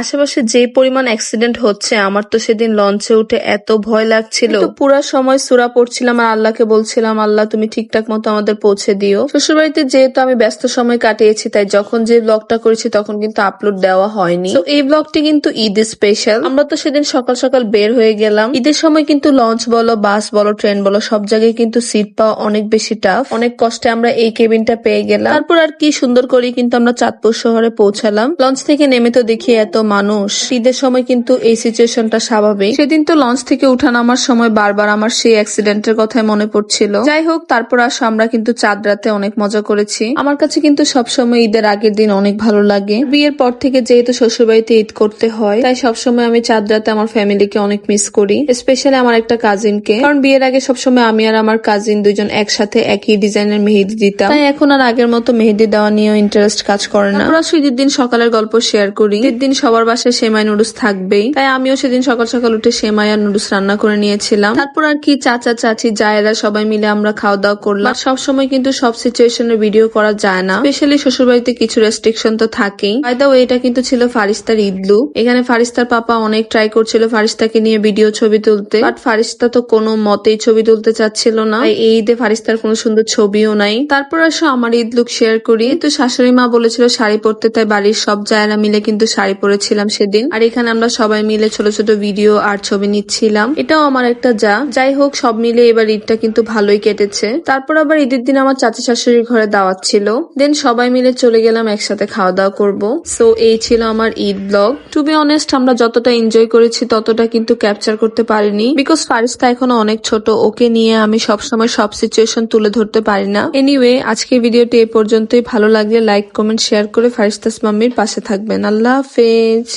আশেপাশে যে পরিমাণ অ্যাক্সিডেন্ট হচ্ছে আমার তো সেদিন লঞ্চে উঠে এত ভয় লাগছিল। তো পুরা সময় সূরা পড়ছিলাম আর আল্লাহকে বলছিলাম, আল্লাহ তুমি ঠিকঠাক মতো আমাদের পৌঁছে দিও। শ্বশুরবাড়িতে যেহেতু আমি ব্যস্ত সময় কাটিয়েছি, তাই যখন যে ব্লগটা করেছি তখন কিন্তু আপলোড দেওয়া হয়নি। তো এই ব্লগটি কিন্তু ঈদ স্পেশাল। আমরা তো সেদিন সকাল সকাল বের হয়ে গেলাম। ঈদের সময় কিন্তু লঞ্চ বলো, বাস বলো, ট্রেন বলো, সব জায়গায় কিন্তু সিট পাওয়া অনেক বেশি টাফ। অনেক কষ্টে আমরা এই কেবিনটা পেয়ে গেলাম। তারপর আর কি সুন্দর করে কিন্তু আমরা চাঁদপুর শহরে পৌঁছালাম। লঞ্চ থেকে নেমে তো দেখি এত মানুষ। ঈদের সময় কিন্তু এই সিচুয়েশনটা স্বাভাবিক। সেদিন তো লঞ্চ থেকে উঠা নামার সময় বারবার আমার সেই অ্যাক্সিডেন্টের কথাই মনে পড়ছিল। যাই হোক, তারপর আসো আমরা কিন্তু চাঁদ রাতে অনেক মজা করেছি। আমার কাছে কিন্তু সবসময় ঈদের আগের দিন অনেক ভালো লাগে। বিয়ের পর থেকে যেহেতু শ্বশুরবাড়িতে ঈদ করতে হয়, তাই সবসময় আমি চাঁদ রাতে আমার ফ্যামিলিকে অনেক মিস করি, স্পেশালি আমার একটা কাজিনকে। কারণ বিয়ের আগে সবসময় আমি আর আমার কাজিন দুইজন একসাথে একই ডিজাইনের মেহেদি দিতাম, তাই এখন আর আগের মতো মেহেদি দেওয়া নিয়েও ইন্টারেস্ট কাজ করে না। আমরা ঈদের দিন সকালের গল্প শেয়ার করি। ঈদের দিন সবার বাসায় সেমাই নুডলস থাকবেই, তাই আমিও সেদিন সকাল সকাল উঠে সেমাই আর নুডলস রান্না করে নিয়েছিলাম। তারপর আর কি চাচা চাচি জায়েরা সবাই মিলে আমরা খাওয়া দাওয়া করলাম। সব সময় কিন্তু সব সিচুয়েশনের ভিডিও করা যায় না, স্পেশালি শ্বশুরবাড়িতে কিছু রেস্ট্রিকশন তো থাকেই। বাই দ্য ওয়ে, এটা কিন্তু ছিল ফারিস্তার ঈদ লুক। এখানে ফারিস্তার পাপা অনেক ট্রাই করছিল ফারিস্তাকে নিয়ে ভিডিও ছবি তুলতে, বাট ফারিস্তা তো কোনো মতেই ছবি তুলতে চাচ্ছিল না। এই ঈদে ফারিস্তার কোনো সুন্দর ছবিও নাই। তারপর আসো আমার ঈদ লুক শেয়ার করি। তো শাশুড়ি মা বলেছিল শাড়ি পরতে, তাই বাড়ির সব জায়েরা মিলে কিন্তু শাড়ি পরেছিলাম সেদিন। আর এখানে আমরা সবাই মিলে ছোট ছোট ভিডিও আর ছবি নিচ্ছিলাম। এটাও আমার একটা যাই হোক, সব মিলে এবার ঈদটা কিন্তু ভালোই কেটেছে। তারপর আবার ঈদের দিন আমার চাচি শাশুড়ির ঘরে দাওয়াত ছিল, দেন সবাই মিলে চলে গেলাম একসাথে খাওয়া দাওয়া করবো। সো এই ছিল আমার Eid blog. To be honest, আমরা যতটা এনজয় করেছি ততটা কিন্তু ক্যাপচার করতে পারিনি, বিকজ ফারিস্তা এখনো অনেক ছোট, ওকে নিয়ে আমি সবসময় সব সিচুয়েশন তুলে ধরতে পারি না। এনিওয়ে, আজকে ভিডিওটি এ পর্যন্তই। ভালো লাগলে লাইক, কমেন্ট, শেয়ার করে ফারিস্তাস মাম্মির পাশে থাকবেন। আল্লাহ হাফেজ।